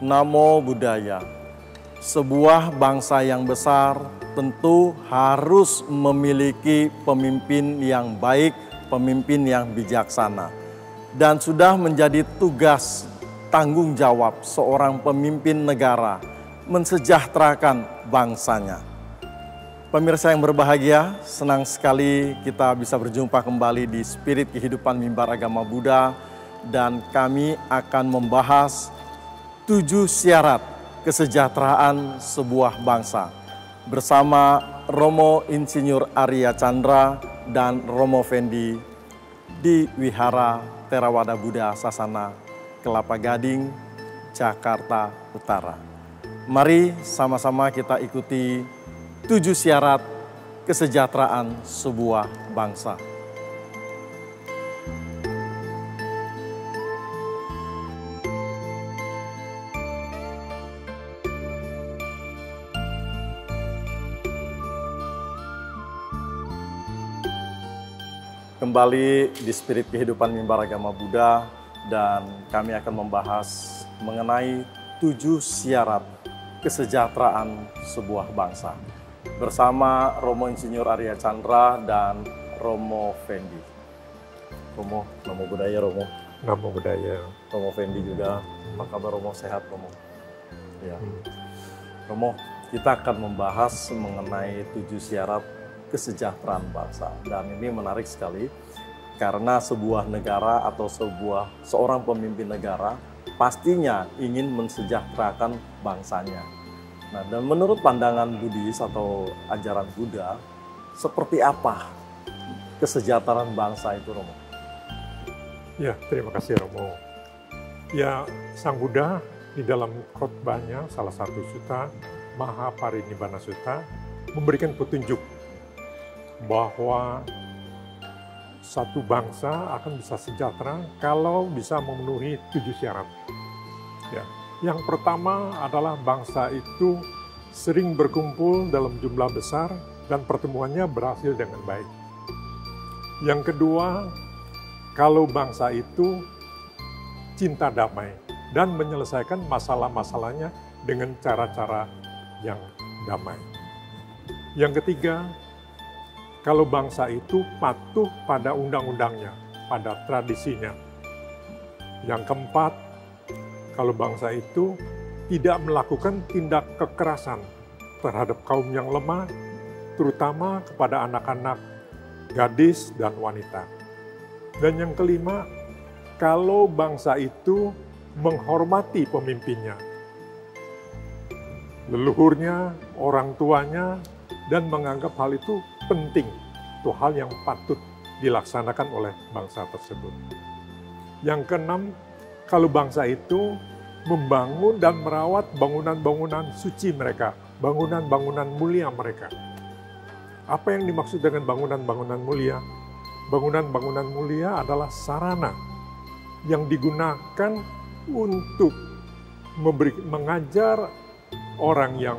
Namo Buddhaya. Sebuah bangsa yang besar tentu harus memiliki pemimpin yang baik, pemimpin yang bijaksana. Dan sudah menjadi tugas tanggung jawab seorang pemimpin negara mensejahterakan bangsanya. Pemirsa yang berbahagia, senang sekali kita bisa berjumpa kembali di Spirit Kehidupan Mimbar Agama Buddha, dan kami akan membahas 7 syarat kesejahteraan sebuah bangsa bersama Romo Insinyur Arya Chandra dan Romo Fendi di Wihara Theravada Buddha Sasana Kelapa Gading, Jakarta Utara. Mari sama-sama kita ikuti 7 syarat kesejahteraan sebuah bangsa. Kembali di Spirit Kehidupan Mimbar Agama Buddha, dan kami akan membahas mengenai 7 syarat kesejahteraan sebuah bangsa bersama Romo Insinyur Arya Chandra dan Romo Fendi. Romo, Namo Buddhaya Romo. Namo Buddhaya. Romo Fendi juga, apa kabar Romo? Sehat Romo? Ya. Romo, kita akan membahas mengenai 7 syarat kesejahteraan bangsa, dan ini menarik sekali karena sebuah negara atau seorang pemimpin negara pastinya ingin mensejahterakan bangsanya. Nah, dan menurut pandangan Buddhis atau ajaran Buddha, seperti apa kesejahteraan bangsa itu, Romo? Ya, terima kasih Romo. Ya, Sang Buddha di dalam khotbahnya salah satu sutta, Mahaparinibbana Sutta, memberikan petunjuk bahwa satu bangsa akan bisa sejahtera kalau bisa memenuhi 7 syarat. Ya. Yang pertama adalah bangsa itu sering berkumpul dalam jumlah besar dan pertemuannya berhasil dengan baik. Yang kedua, kalau bangsa itu cinta damai dan menyelesaikan masalah-masalahnya dengan cara-cara yang damai. Yang ketiga, kalau bangsa itu patuh pada undang-undangnya, pada tradisinya. Yang keempat, kalau bangsa itu tidak melakukan tindak kekerasan terhadap kaum yang lemah, terutama kepada anak-anak, gadis, dan wanita. Dan yang kelima, kalau bangsa itu menghormati pemimpinnya, leluhurnya, orang tuanya, dan menganggap hal itu penting, itu hal yang patut dilaksanakan oleh bangsa tersebut. Yang keenam, kalau bangsa itu membangun dan merawat bangunan-bangunan suci mereka, bangunan-bangunan mulia mereka. Apa yang dimaksud dengan bangunan-bangunan mulia? Bangunan-bangunan mulia adalah sarana yang digunakan untuk mengajar orang yang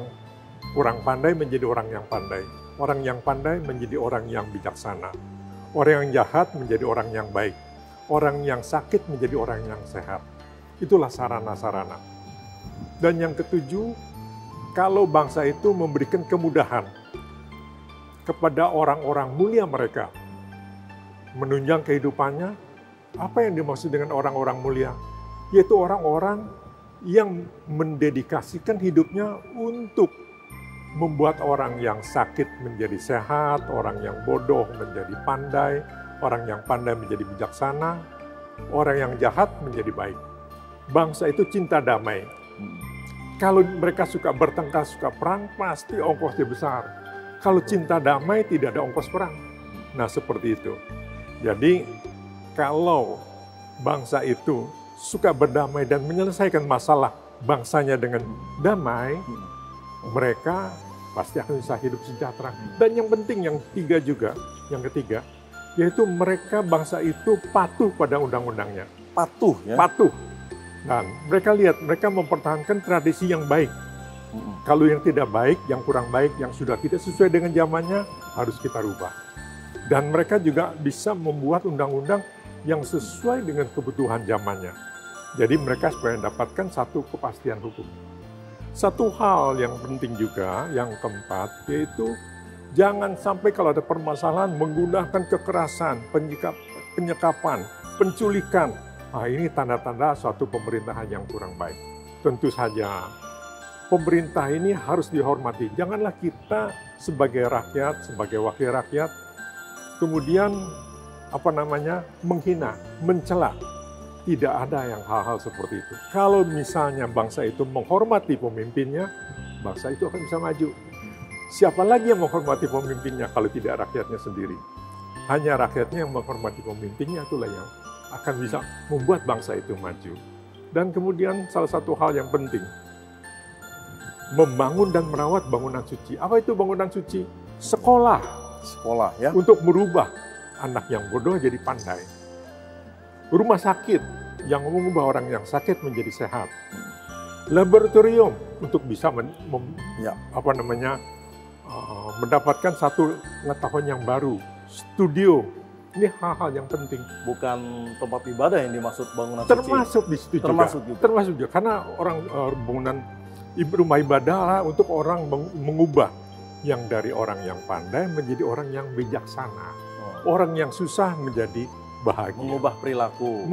kurang pandai menjadi orang yang pandai. Orang yang pandai menjadi orang yang bijaksana. Orang yang jahat menjadi orang yang baik. Orang yang sakit menjadi orang yang sehat. Itulah sarana-sarana. Dan yang ketujuh, kalau bangsa itu memberikan kemudahan kepada orang-orang mulia mereka, menunjang kehidupannya, apa yang dimaksud dengan orang-orang mulia? Yaitu orang-orang yang mendedikasikan hidupnya untuk membuat orang yang sakit menjadi sehat, orang yang bodoh menjadi pandai, orang yang pandai menjadi bijaksana, orang yang jahat menjadi baik. Bangsa itu cinta damai. Kalau mereka suka bertengkar, suka perang, pasti ongkosnya besar. Kalau cinta damai, tidak ada ongkos perang. Nah, seperti itu. Jadi, kalau bangsa itu suka berdamai dan menyelesaikan masalah bangsanya dengan damai, mereka pasti akan bisa hidup sejahtera. Dan yang penting, yang ketiga, yaitu mereka bangsa itu patuh pada undang-undangnya. Patuh ya? Patuh. Dan mereka lihat, mereka mempertahankan tradisi yang baik. Kalau yang tidak baik, yang kurang baik, yang sudah tidak sesuai dengan zamannya, harus kita rubah. Dan mereka juga bisa membuat undang-undang yang sesuai dengan kebutuhan zamannya. Jadi mereka supaya mendapatkan satu kepastian hukum. Satu hal yang penting juga, yang keempat, yaitu jangan sampai kalau ada permasalahan menggunakan kekerasan, penyekapan, penculikan. Nah, ini tanda-tanda suatu pemerintahan yang kurang baik. Tentu saja, pemerintah ini harus dihormati. Janganlah kita sebagai rakyat, sebagai wakil rakyat, kemudian menghina, mencela. Tidak ada yang hal-hal seperti itu. Kalau misalnya bangsa itu menghormati pemimpinnya, bangsa itu akan bisa maju. Siapa lagi yang menghormati pemimpinnya kalau tidak rakyatnya sendiri? Hanya rakyatnya yang menghormati pemimpinnya, itulah yang akan bisa membuat bangsa itu maju. Dan kemudian salah satu hal yang penting, membangun dan merawat bangunan suci. Apa itu bangunan suci? Sekolah. Sekolah ya. Untuk merubah anak yang bodoh jadi pandai. Rumah sakit yang mengubah orang yang sakit menjadi sehat. Laboratorium untuk bisa mendapatkan satu pengetahuan yang baru. Studio, ini hal-hal yang penting. Bukan tempat ibadah yang dimaksud bangunan suci. Termasuk di situ juga. Termasuk juga. Karena orang bangunan rumah ibadah untuk orang mengubah yang dari orang yang pandai menjadi orang yang bijaksana. Orang yang susah menjadi bahagia. Mengubah perilaku.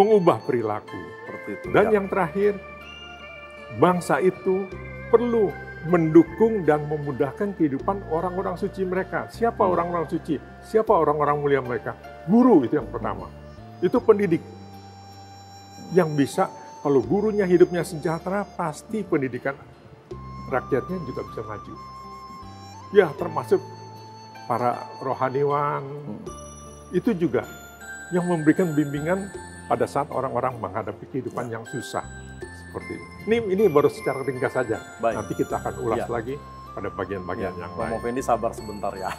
Seperti itu. Dan yang terakhir, bangsa itu perlu mendukung dan memudahkan kehidupan orang-orang suci mereka. Siapa orang-orang suci? Siapa orang-orang mulia mereka? Guru itu yang pertama. Itu pendidik. Yang bisa, kalau gurunya hidupnya sejahtera, pasti pendidikan rakyatnya juga bisa maju. Ya, termasuk para rohaniwan, itu juga yang memberikan bimbingan pada saat orang-orang menghadapi kehidupan yang susah. Seperti ini baru secara ringkas saja. Baik. Nanti kita akan ulas lagi pada bagian-bagian yang lain. Romo Fendi sabar sebentar ya.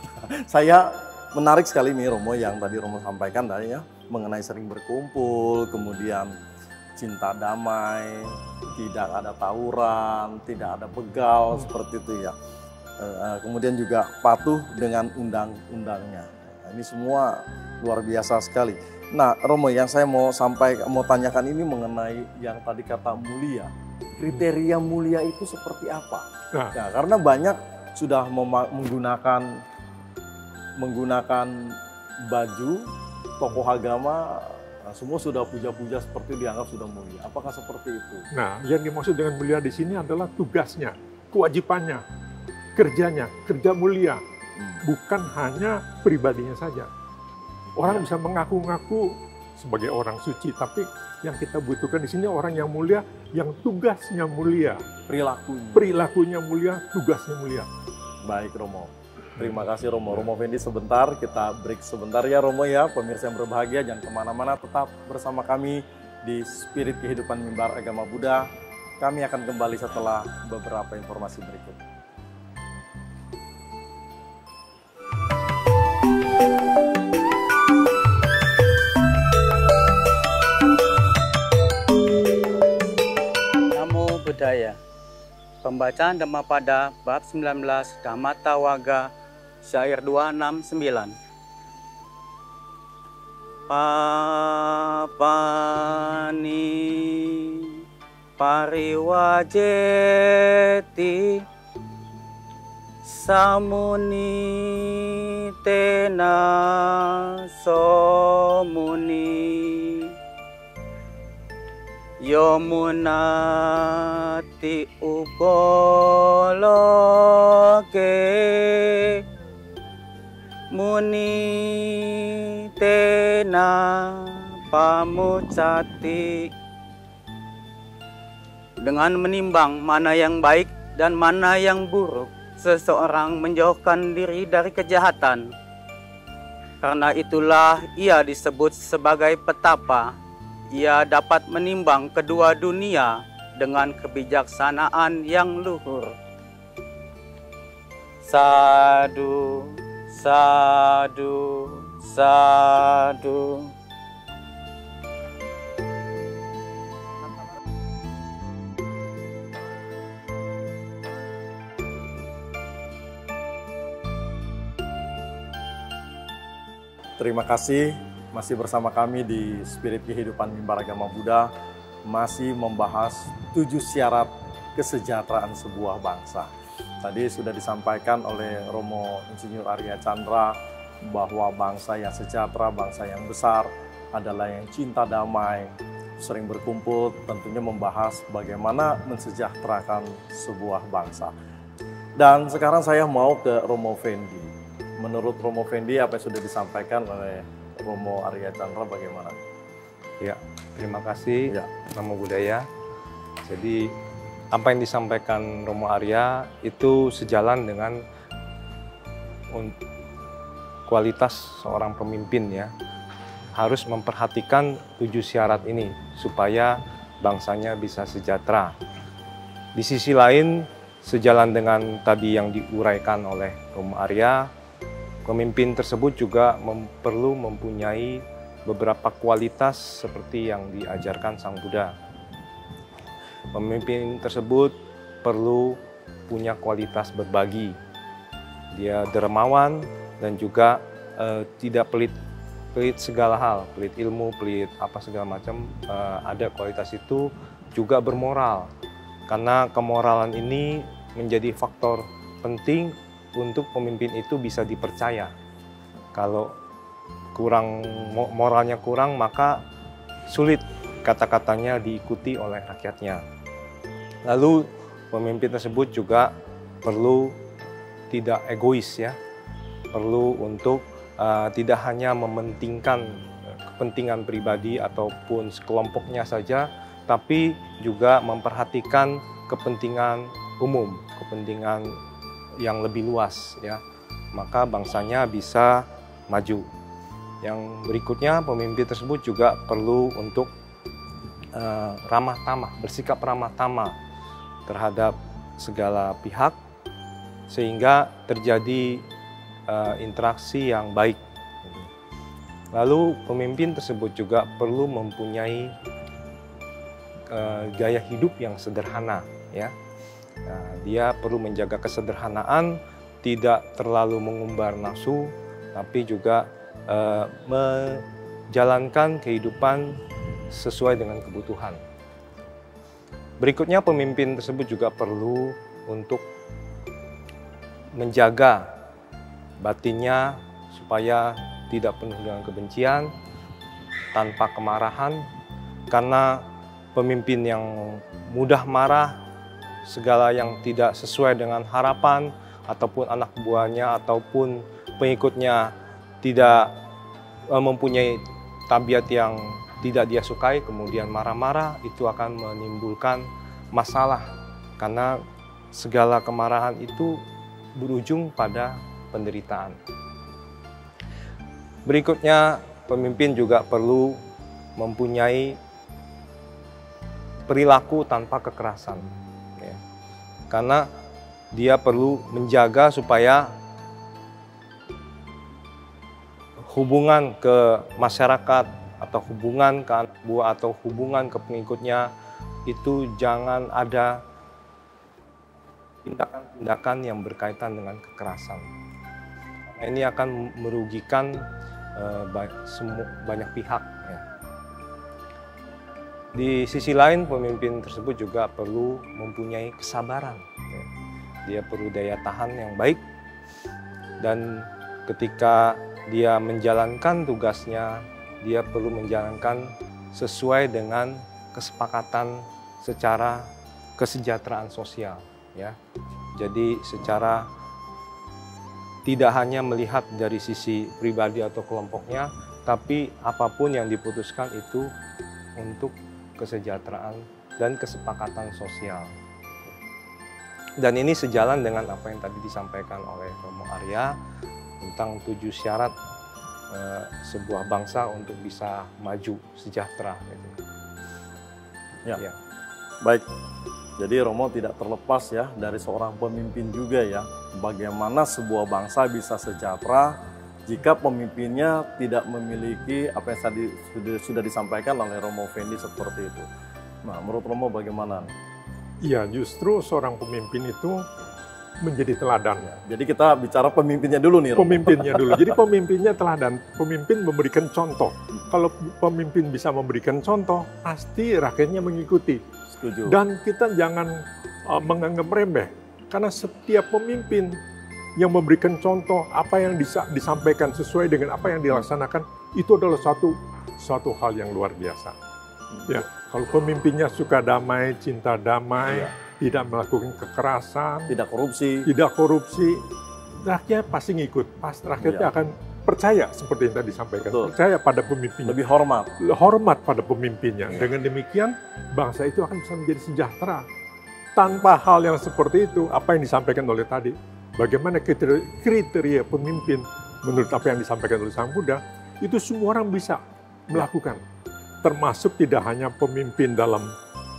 Saya menarik sekali nih Romo yang tadi Romo sampaikan tadi ya, mengenai sering berkumpul, kemudian cinta damai, tidak ada tawuran, tidak ada begal, seperti itu ya. Kemudian juga patuh dengan undang-undangnya. Ini semua luar biasa sekali. Nah, Romo, yang saya mau tanyakan ini mengenai yang tadi kata mulia. Kriteria mulia itu seperti apa? Nah, karena banyak sudah menggunakan baju tokoh agama, semua sudah puja-puja seperti dianggap sudah mulia. Apakah seperti itu? Nah, yang dimaksud dengan mulia di sini adalah tugasnya, kewajibannya, kerjanya, kerja mulia. Bukan hanya pribadinya saja. Orang bisa mengaku-ngaku sebagai orang suci, tapi yang kita butuhkan di sini orang yang mulia, yang tugasnya mulia. Perilakunya mulia, tugasnya mulia. Baik Romo. Terima kasih Romo. Romo Fendi sebentar, kita break sebentar ya Romo ya. Pemirsa yang berbahagia, jangan kemana-mana, tetap bersama kami di Spirit Kehidupan Mimbar Agama Buddha. Kami akan kembali setelah beberapa informasi berikut. Namo Buddhaya. Pembacaan Dhammapada bab 19 Dhammata Wagga syair 269. Papani pariwajeti samuni tena somuni yomunati uboloke muni tena pamucati. Dengan menimbang mana yang baik dan mana yang buruk, seseorang menjauhkan diri dari kejahatan. Karena itulah ia disebut sebagai petapa. Ia dapat menimbang kedua dunia dengan kebijaksanaan yang luhur. Sadu, sadu, sadu. Terima kasih masih bersama kami di Spirit Kehidupan Mimbar Agama Buddha masih membahas 7 syarat kesejahteraan sebuah bangsa. Tadi sudah disampaikan oleh Romo Insinyur Arya Chandra bahwa bangsa yang sejahtera, bangsa yang besar adalah yang cinta damai, sering berkumpul, tentunya membahas bagaimana mensejahterakan sebuah bangsa. Dan sekarang saya mau ke Romo Fendi. Menurut Romo Fendi, apa yang sudah disampaikan oleh Romo Arya Chandra bagaimana? Ya, terima kasih Ya. Namo Buddhaya. Jadi apa yang disampaikan Romo Arya itu sejalan dengan kualitas seorang pemimpin ya. Harus memperhatikan 7 syarat ini supaya bangsanya bisa sejahtera. Di sisi lain, sejalan dengan tadi yang diuraikan oleh Romo Arya, pemimpin tersebut juga perlu mempunyai beberapa kualitas seperti yang diajarkan Sang Buddha. Pemimpin tersebut perlu punya kualitas berbagi. Dia dermawan dan juga tidak pelit segala hal, pelit ilmu, pelit apa segala macam. Ada kualitas itu juga bermoral. Karena kemoralan ini menjadi faktor penting untuk pemimpin itu bisa dipercaya. Kalau moralnya kurang, maka sulit kata-katanya diikuti oleh rakyatnya. Lalu pemimpin tersebut juga perlu tidak egois ya, perlu untuk tidak hanya mementingkan kepentingan pribadi ataupun sekelompoknya saja, tapi juga memperhatikan kepentingan umum, kepentingan yang lebih luas ya. Maka bangsanya bisa maju. Yang berikutnya, pemimpin tersebut juga perlu untuk ramah tamah, bersikap ramah tamah terhadap segala pihak sehingga terjadi interaksi yang baik. Lalu pemimpin tersebut juga perlu mempunyai gaya hidup yang sederhana ya. Dia perlu menjaga kesederhanaan, tidak terlalu mengumbar nafsu, tapi juga menjalankan kehidupan sesuai dengan kebutuhan. Berikutnya, pemimpin tersebut juga perlu untuk menjaga batinnya supaya tidak penuh dengan kebencian, tanpa kemarahan, karena pemimpin yang mudah marah, segala yang tidak sesuai dengan harapan, ataupun anak buahnya, ataupun pengikutnya tidak mempunyai tabiat yang tidak dia sukai, kemudian marah-marah, itu akan menimbulkan masalah. Karena segala kemarahan itu berujung pada penderitaan. Berikutnya, pemimpin juga perlu mempunyai perilaku tanpa kekerasan. Ya. Karena dia perlu menjaga supaya hubungan ke masyarakat atau hubungan ke anak buah atau hubungan ke pengikutnya itu jangan ada tindakan-tindakan yang berkaitan dengan kekerasan. Ini akan merugikan banyak pihak. Ya. Di sisi lain, pemimpin tersebut juga perlu mempunyai kesabaran. Ya. Dia perlu daya tahan yang baik, dan ketika dia menjalankan tugasnya, dia perlu menjalankan sesuai dengan kesepakatan secara kesejahteraan sosial. Ya. Jadi secara tidak hanya melihat dari sisi pribadi atau kelompoknya, tapi apapun yang diputuskan itu untuk kesejahteraan dan kesepakatan sosial. Dan ini sejalan dengan apa yang tadi disampaikan oleh Romo Arya tentang 7 syarat sebuah bangsa untuk bisa maju sejahtera. Ya. Baik. Jadi Romo tidak terlepas ya dari seorang pemimpin juga ya. Bagaimana sebuah bangsa bisa sejahtera jika pemimpinnya tidak memiliki apa yang tadi sudah disampaikan oleh Romo Fendi seperti itu. Nah, menurut Romo bagaimana? Iya, justru seorang pemimpin itu menjadi teladan. Jadi kita bicara pemimpinnya dulu nih, Romo. Pemimpinnya dulu. Jadi pemimpinnya teladan. Pemimpin memberikan contoh. Kalau pemimpin bisa memberikan contoh, pasti rakyatnya mengikuti. Setuju. Dan kita jangan menganggap remeh. Karena setiap pemimpin yang memberikan contoh apa yang disampaikan sesuai dengan apa yang dilaksanakan, itu adalah suatu hal yang luar biasa. Ya, kalau pemimpinnya suka damai, cinta damai, tidak melakukan kekerasan, Tidak korupsi. rakyat pasti ngikut. Rakyatnya akan percaya seperti yang tadi disampaikan. Betul. Percaya pada pemimpinnya. Lebih hormat. Hormat pada pemimpinnya. Dengan demikian, bangsa itu akan bisa menjadi sejahtera. Tanpa hal yang seperti itu, apa yang disampaikan oleh tadi, bagaimana kriteria pemimpin menurut apa yang disampaikan oleh Sang Buddha, itu semua orang bisa melakukan. Termasuk tidak hanya pemimpin dalam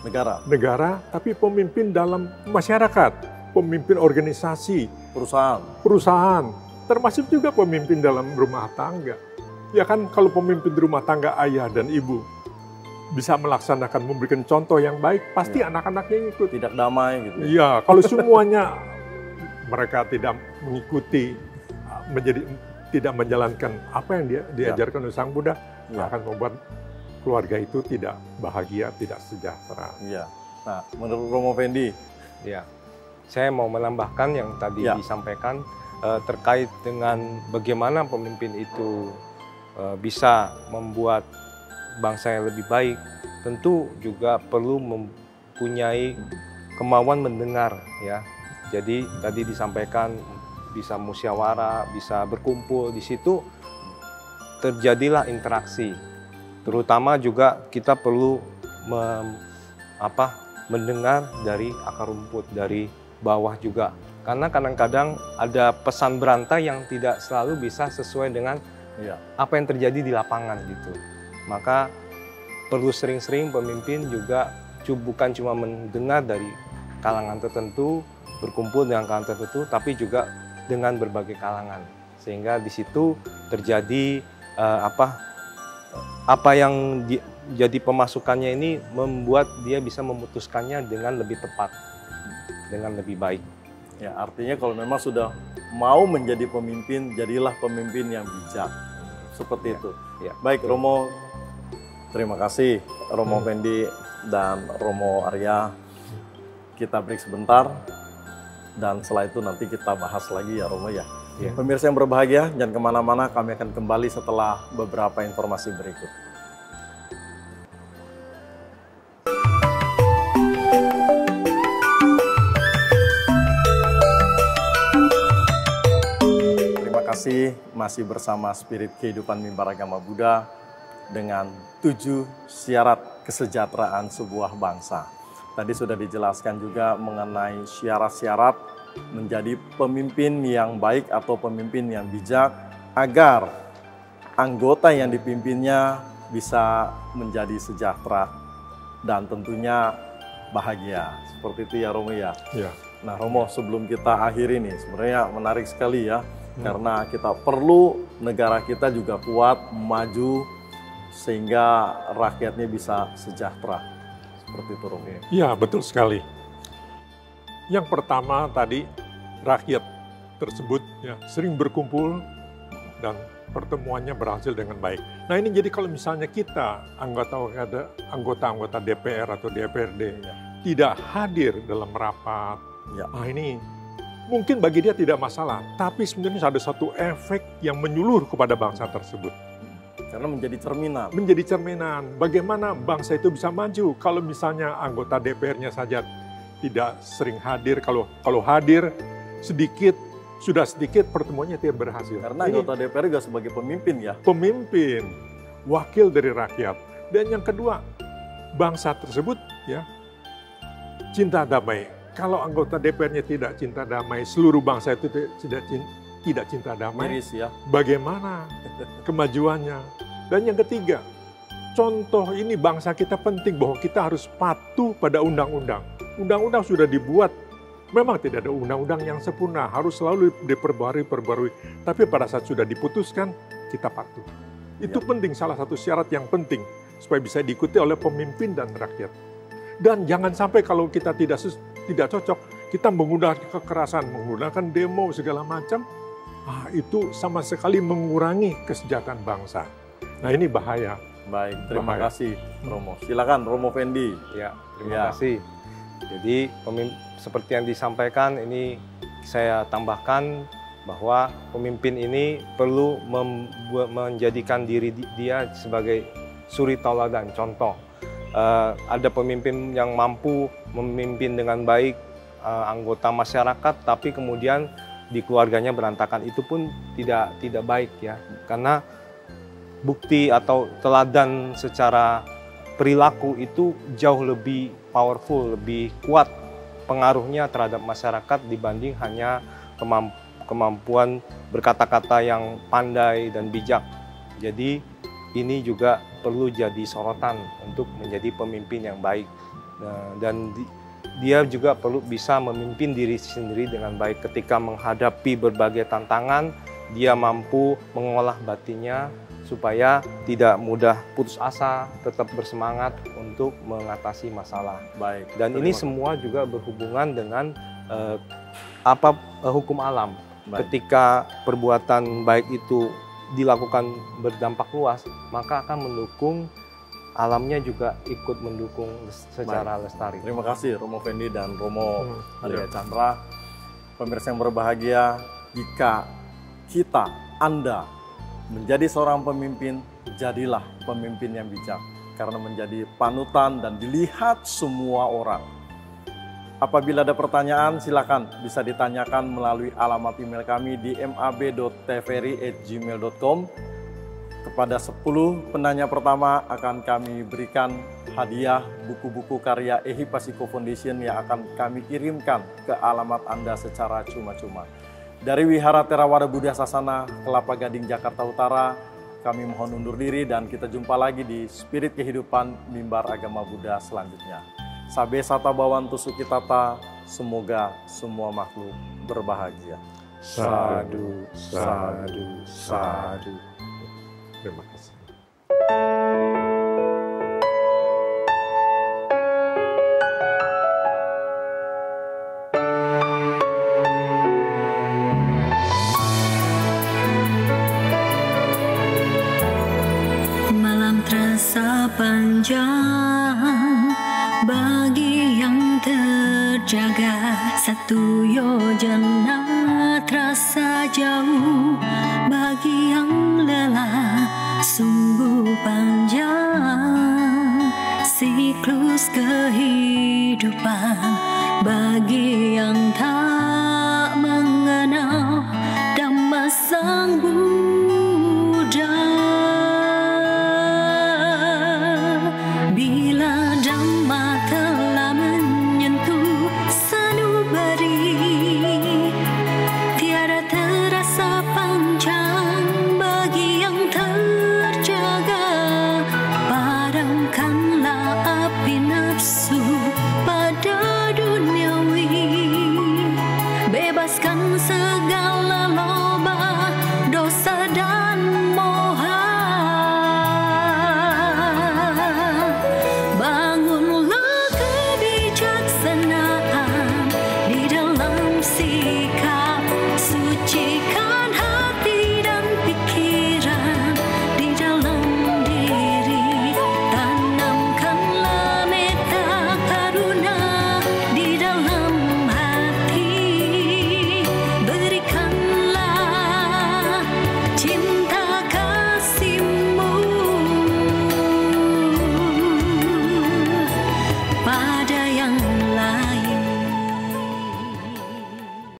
negara, tapi pemimpin dalam masyarakat, pemimpin organisasi, perusahaan, termasuk juga pemimpin dalam rumah tangga. Ya kan, kalau pemimpin di rumah tangga, ayah dan ibu bisa melaksanakan, memberikan contoh yang baik, pasti anak-anaknya ikut. Tidak damai gitu. Iya, kalau semuanya mereka tidak mengikuti, tidak menjalankan apa yang diajarkan oleh Sang Buddha, akan membuat keluarga itu tidak bahagia, tidak sejahtera. Iya. Nah, menurut Romo Fendi, Ya, saya mau menambahkan yang tadi disampaikan terkait dengan bagaimana pemimpin itu bisa membuat bangsa yang lebih baik. Tentu juga perlu mempunyai kemauan mendengar, ya. Jadi tadi disampaikan bisa musyawarah, bisa berkumpul, di situ terjadilah interaksi. Terutama juga kita perlu mendengar dari akar rumput, dari bawah juga. Karena kadang-kadang ada pesan berantai yang tidak selalu bisa sesuai dengan apa yang terjadi di lapangan gitu. Maka perlu sering-sering pemimpin juga bukan cuma mendengar dari kalangan tertentu, berkumpul dengan kalangan tertentu, tapi juga dengan berbagai kalangan. Sehingga di situ terjadi apa yang jadi pemasukannya ini membuat dia bisa memutuskannya dengan lebih tepat, dengan lebih baik. Ya, artinya kalau memang sudah mau menjadi pemimpin, jadilah pemimpin yang bijak. Seperti itu. Ya. Baik, Romo, terima kasih Romo Fendi dan Romo Arya. Kita break sebentar, dan setelah itu nanti kita bahas lagi ya Romo ya. Ya. Pemirsa yang berbahagia, jangan kemana-mana, kami akan kembali setelah beberapa informasi berikut. Terima kasih, masih bersama Spirit Kehidupan Mimbar Agama Buddha dengan 7 syarat kesejahteraan sebuah bangsa. Tadi sudah dijelaskan juga mengenai syarat-syarat menjadi pemimpin yang baik atau pemimpin yang bijak agar anggota yang dipimpinnya bisa menjadi sejahtera dan tentunya bahagia. Seperti itu ya Romo ya. Ya. Nah Romo, sebelum kita akhiri nih, sebenarnya menarik sekali ya, karena kita perlu negara kita juga kuat, maju, sehingga rakyatnya bisa sejahtera. Seperti itu Romo. Ya, betul sekali. Yang pertama tadi, rakyat tersebut ya, sering berkumpul dan pertemuannya berhasil dengan baik. Nah ini jadi kalau misalnya kita, anggota-anggota DPR atau DPRD, tidak hadir dalam rapat, nah ini mungkin bagi dia tidak masalah, tapi sebenarnya ada satu efek yang menyeluruh kepada bangsa tersebut. Karena menjadi cerminan. Menjadi cerminan, bagaimana bangsa itu bisa maju. Kalau misalnya anggota DPR-nya saja tidak sering hadir, kalau hadir sedikit, sudah sedikit pertemuannya tidak berhasil. Karena anggota DPR juga sebagai pemimpin ya. Pemimpin, wakil dari rakyat. Dan yang kedua, bangsa tersebut ya cinta damai. Kalau anggota DPR-nya tidak cinta damai, seluruh bangsa itu tidak cinta damai. Miris ya. Bagaimana kemajuannya? Dan yang ketiga, contoh ini bangsa kita penting bahwa kita harus patuh pada undang-undang. Undang-undang sudah dibuat, memang tidak ada undang-undang yang sempurna, harus selalu diperbarui. Tapi pada saat sudah diputuskan, kita patuh. Itu penting, salah satu syarat yang penting, supaya bisa diikuti oleh pemimpin dan rakyat. Dan jangan sampai kalau kita tidak cocok, kita menggunakan kekerasan, menggunakan demo segala macam, itu sama sekali mengurangi kesejahteraan bangsa. Nah ini bahaya. Baik, terima Bahaya. kasih Romo. Silakan Romo Fendi. Ya, terima Ya. kasih. Jadi seperti yang disampaikan ini saya tambahkan bahwa pemimpin ini perlu menjadikan diri dia sebagai suri tauladan, contoh. Ada pemimpin yang mampu memimpin dengan baik anggota masyarakat, tapi kemudian di keluarganya berantakan, itu pun tidak baik ya, karena bukti atau teladan secara perilaku itu jauh lebih powerful, lebih kuat pengaruhnya terhadap masyarakat dibanding hanya kemampuan berkata-kata yang pandai dan bijak. Jadi ini juga perlu jadi sorotan untuk menjadi pemimpin yang baik. Dan dia juga perlu bisa memimpin diri sendiri dengan baik ketika menghadapi berbagai tantangan. Dia mampu mengolah batinnya supaya tidak mudah putus asa, tetap bersemangat untuk mengatasi masalah. Baik. Dan ini semua juga berhubungan dengan hukum alam. Baik. Ketika perbuatan baik itu dilakukan berdampak luas, maka akan mendukung alamnya juga ikut mendukung secara lestari. Terima kasih Romo Fendi dan Romo Arya Ya. Chandra. Pemirsa yang berbahagia, jika Anda menjadi seorang pemimpin, jadilah pemimpin yang bijak. Karena menjadi panutan dan dilihat semua orang. Apabila ada pertanyaan, silakan bisa ditanyakan melalui alamat email kami di mab.tvri@gmail.com. Kepada 10 penanya pertama akan kami berikan hadiah buku-buku karya Ehi Pasiko Foundation yang akan kami kirimkan ke alamat Anda secara cuma-cuma. Dari Wihara Theravada Buddha Sasana, Kelapa Gading, Jakarta Utara, kami mohon undur diri dan kita jumpa lagi di Spirit Kehidupan Mimbar Agama Buddha selanjutnya. Sabe Sata Bawantu Sukitata, semoga semua makhluk berbahagia. Sadu, sadu, sadu. Terima kasih. Malam terasa panjang bagi yang terjaga, satu yojana terasa jauh bagi yang lelah, sungguh panjang siklus kehidupan bagi yang tak